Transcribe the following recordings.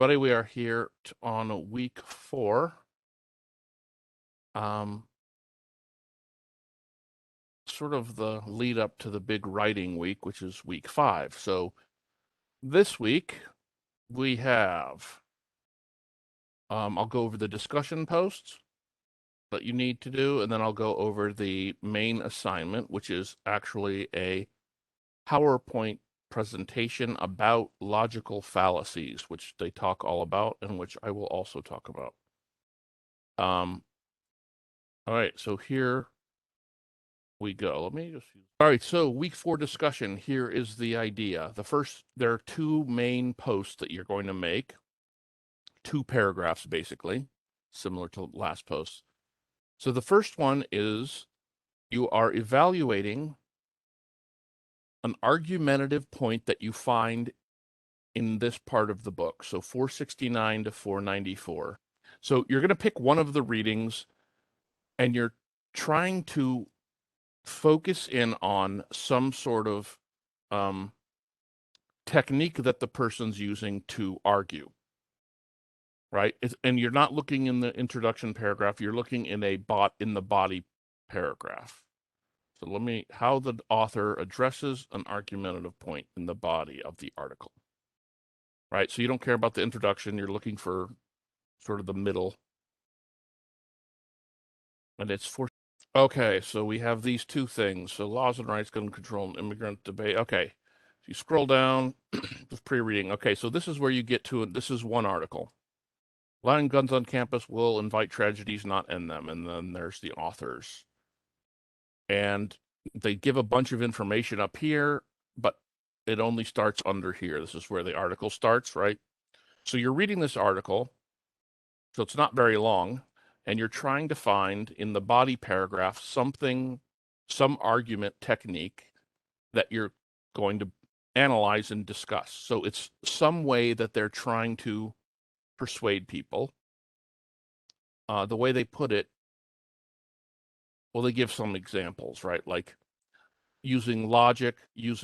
Buddy, we are here on week 4. Um, Sort of the lead up to the big writing week, which is week 5. So this week we have, I'll go over the discussion posts that you need to do, and then I'll go over the main assignment, which is actually a PowerPoint presentation about logical fallacies, which they talk all about and which I will also talk about. All right, so here we go. Let me just use. All right, so week 4 discussion. Here is the idea. There are 2 main posts that you're going to make, 2 paragraphs basically, similar to last post. So the first one is you are evaluating an argumentative point that you find in this part of the book. So 469 to 494. So you're going to pick one of the readings and you're trying to focus in on some sort of technique that the person's using to argue, right? And you're not looking in the introduction paragraph, you're looking in the body paragraph. So how the author addresses an argumentative point in the body of the article, right? So you don't care about the introduction, you're looking for sort of the middle. And it's for Okay, so we have these 2 things. So laws and rights, gun control, and immigrant debate. Okay, so you scroll down with pre-reading. Okay, so this is where you get to it. This is one article. Allowing guns on campus will invite tragedies, not end them. And then there's the authors. And they give a bunch of information up here, but it only starts under here. This is where the article starts, right? So you're reading this article, so it's not very long, and you're trying to find in the body paragraph some argument technique that you're going to analyze and discuss. So it's some way that they're trying to persuade people. The way they put it, well, they give some examples, right? Like using logic, let me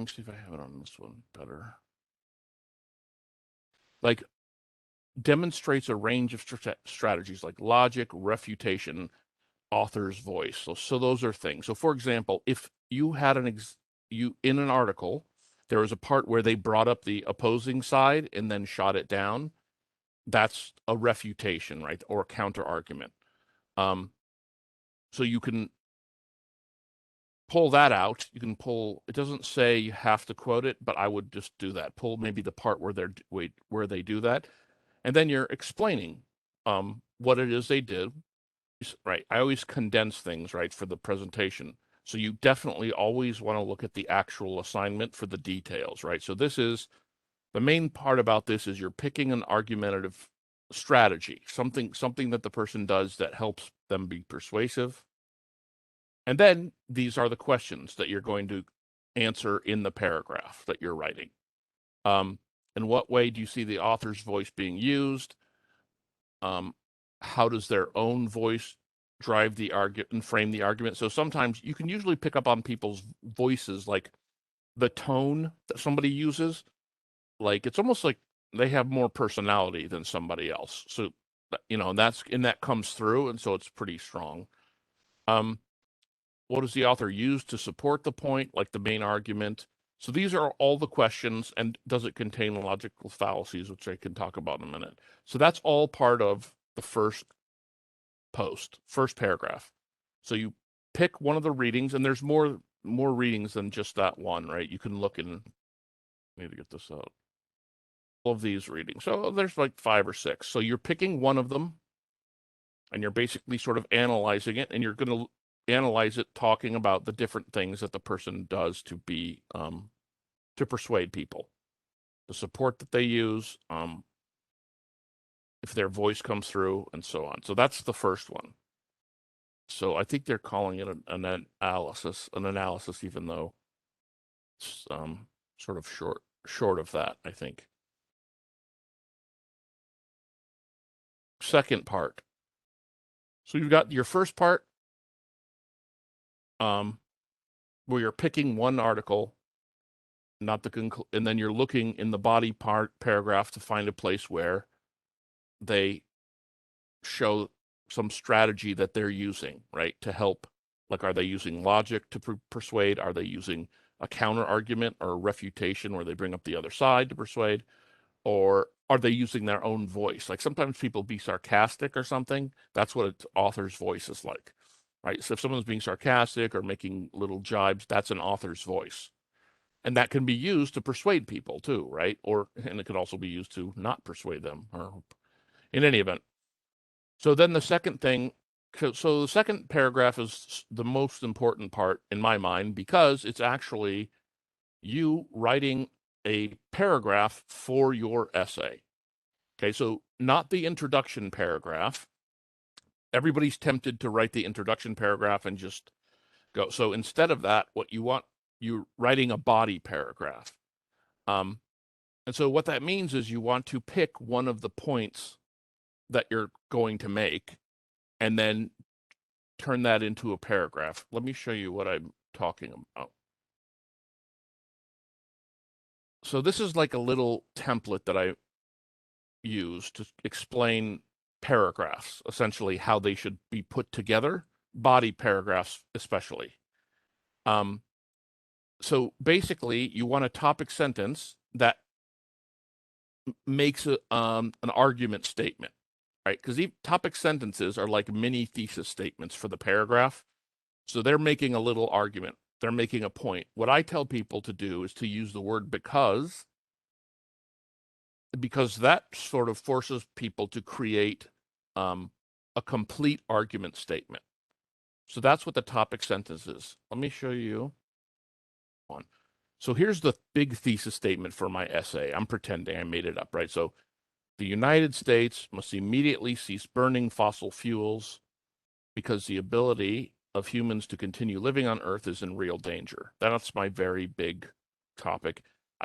see if I have it on this one better. Like demonstrates a range of strategies like logic, refutation, author's voice. So those are things. So for example, if you had in an article, there was a part where they brought up the opposing side and then shot it down. That's a refutation, right? Or a counter argument. So you can pull that out. It doesn't say you have to quote it, but I would just do that. Pull maybe the part where they do that. And then you're explaining what it is they did. Right. I always condense things, right, for the presentation. So you definitely always want to look at the actual assignment for the details, right? So the main part about this is you're picking an argumentative strategy, something that the person does that helps them be persuasive. And then these are the questions that you're going to answer in the paragraph that you're writing. In what way do you see the author's voice being used? How does their own voice drive the argument and frame the argument? So sometimes you can usually pick up on people's voices, like the tone that somebody uses. Like it's almost like they have more personality than somebody else. So that comes through, and so it's pretty strong. What does the author use to support the point, like the main argument? So these are all the questions, and does it contain logical fallacies, which I can talk about in a minute. So that's all part of the first paragraph. So you pick one of the readings, and there's more readings than just that one, right? You can look and I need to get this out. All of these readings. So there's like 5 or 6. So you're picking one of them, and you're basically sort of analyzing it, and you're going to analyze it talking about the different things that the person does to persuade people, the support that they use, if their voice comes through, and so on. So that's the first one. So I think they're calling it an analysis, even though it's sort of short of that, I think. Second part. So you've got your first part, where you're picking one article not the and then you're looking in the body part paragraph to find a place where they show some strategy that they're using, right, to help. Like, are they using logic to persuade? Are they using a counter argument or a refutation where they bring up the other side to persuade? Or are they using their own voice? Like, sometimes people be sarcastic or something. That's what an author's voice is like, right? So if someone's being sarcastic or making little jibes, that's an author's voice. And that can be used to persuade people too, right? And it could also be used to not persuade them, or in any event. So then the second thing, so the second paragraph is the most important part in my mind, because it's actually you writing a paragraph for your essay. Okay, so not the introduction paragraph. Everybody's tempted to write the introduction paragraph and just go. So instead of that, what you want, you're writing a body paragraph. And so what that means is you want to pick one of the points that you're going to make and then turn that into a paragraph. Let me show you what I'm talking about. So this is like a little template that I use to explain paragraphs, essentially how they should be put together, body paragraphs especially. So basically, you want a topic sentence that makes an argument statement, right? Because topic sentences are like mini thesis statements for the paragraph. So they're making a little argument. They're making a point. What I tell people to do is to use the word because that sort of forces people to create a complete argument statement. So that's what the topic sentence is. Let me show you one. So here's the big thesis statement for my essay. I'm pretending I made it up, right? So the United States must immediately cease burning fossil fuels because the ability of humans to continue living on Earth is in real danger. That's my very big topic.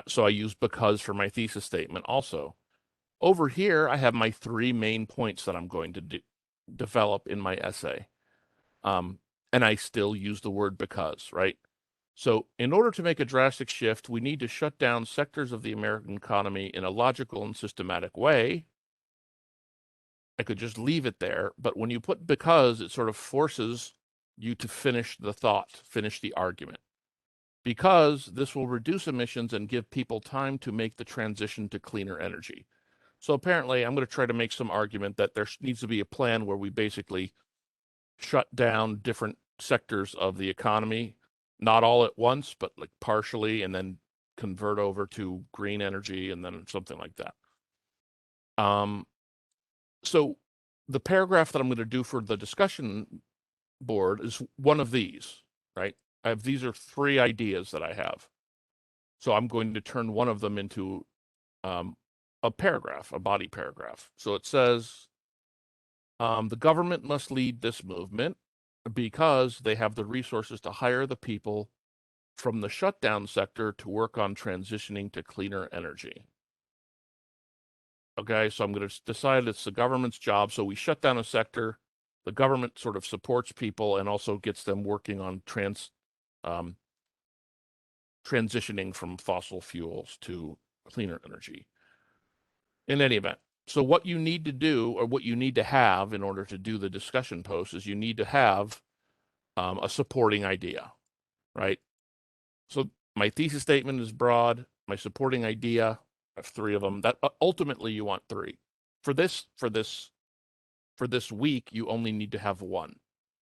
So I use because for my thesis statement also. Over here, I have my three main points that I'm going to develop in my essay. And I still use the word because, right? So in order to make a drastic shift, we need to shut down sectors of the American economy in a logical and systematic way. I could just leave it there, but when you put because, it sort of forces you to finish the thought, finish the argument. Because this will reduce emissions and give people time to make the transition to cleaner energy. So apparently, I'm going to try to make some argument that there needs to be a plan where we basically shut down different sectors of the economy, not all at once, but like partially, and then convert over to green energy and then something like that. So the paragraph that I'm going to do for the discussion board is one of these, right? These are three ideas that I have. So I'm going to turn one of them into a paragraph, a body paragraph. So it says, the government must lead this movement because they have the resources to hire the people from the shutdown sector to work on transitioning to cleaner energy. Okay, so I'm going to decide it's the government's job. So we shut down a sector. The government sort of supports people and also gets them working on transitioning from fossil fuels to cleaner energy. In any event, so what you need to do, or what you need to have in order to do the discussion post, is you need to have a supporting idea, right? So my thesis statement is broad. My supporting idea, I have three of them. That ultimately you want three. For this week, you only need to have one.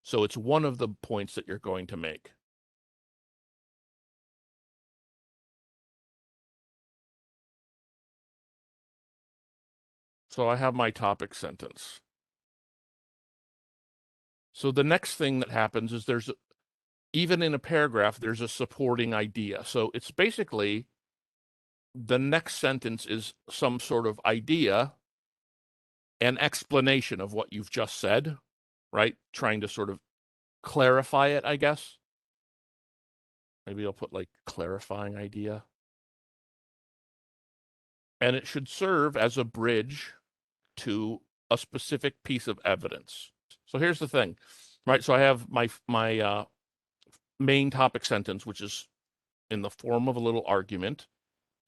So it's one of the points that you're going to make. So I have my topic sentence. So the next thing that happens is even in a paragraph, there's a supporting idea. So it's basically the next sentence is some sort of idea, an explanation of what you've just said, right? Trying to sort of clarify it, I guess. Maybe I'll put like clarifying idea. And it should serve as a bridge to a specific piece of evidence. So here's the thing, right? So I have my main topic sentence, which is in the form of a little argument.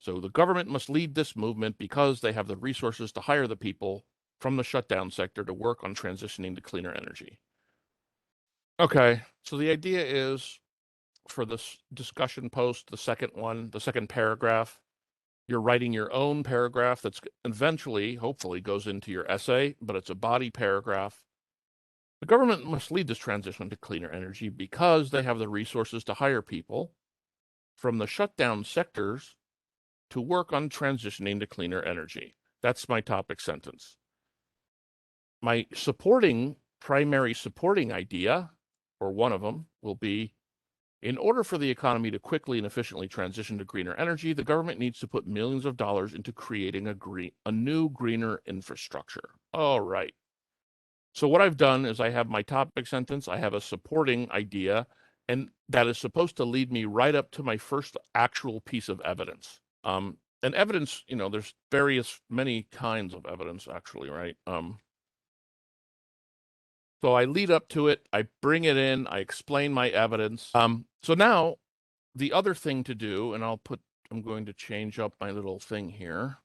So the government must lead this movement because they have the resources to hire the people from the shutdown sector to work on transitioning to cleaner energy. Okay, so the idea is for this discussion post, the second one, the second paragraph, you're writing your own paragraph that's eventually, hopefully, goes into your essay, but it's a body paragraph. The government must lead this transition to cleaner energy because they have the resources to hire people from the shutdown sectors to work on transitioning to cleaner energy. That's my topic sentence. My primary supporting idea, or one of them, will be in order for the economy to quickly and efficiently transition to greener energy, the government needs to put millions of dollars into creating a new greener infrastructure. All right. So what I've done is I have my topic sentence, I have a supporting idea, and that is supposed to lead me right up to my first actual piece of evidence. And evidence, there's many kinds of evidence actually, right? So I lead up to it, I bring it in, I explain my evidence. So now the other thing to do, and I'm going to change up my little thing here.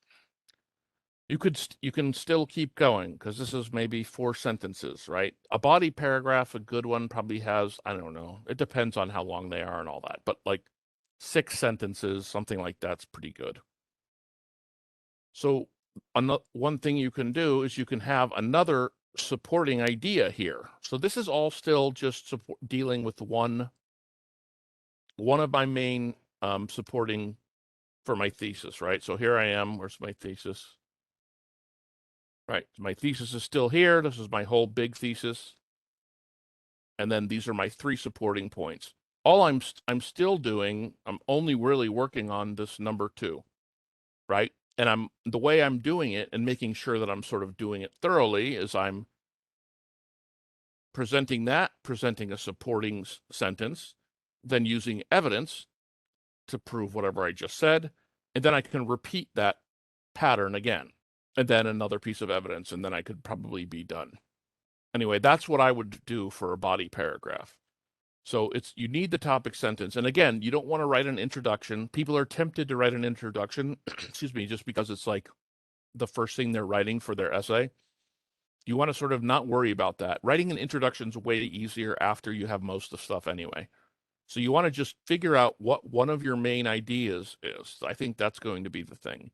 You can still keep going because this is maybe 4 sentences, right? A body paragraph, a good one probably has, I don't know, it depends on how long they are and all that, but like 6 sentences, something like that's pretty good. So one thing you can do is you can have another supporting idea here. So this is all still just dealing with one of my main supporting for my thesis, right? So here I am. Where's my thesis? Right. My thesis is still here. This is my whole big thesis. And then these are my 3 supporting points. All I'm still doing, I'm only really working on this number 2, right? And the way I'm doing it and making sure that I'm sort of doing it thoroughly is I'm presenting a supporting sentence, then using evidence to prove whatever I just said, and then I can repeat that pattern again, and then another piece of evidence, and then I could probably be done. Anyway, that's what I would do for a body paragraph. So you need the topic sentence. And again, you don't want to write an introduction. People are tempted to write an introduction, excuse me, just because it's like the first thing they're writing for their essay. You want to sort of not worry about that. Writing an introduction is way easier after you have most of the stuff anyway. So you want to just figure out what one of your main ideas is. I think that's going to be the thing.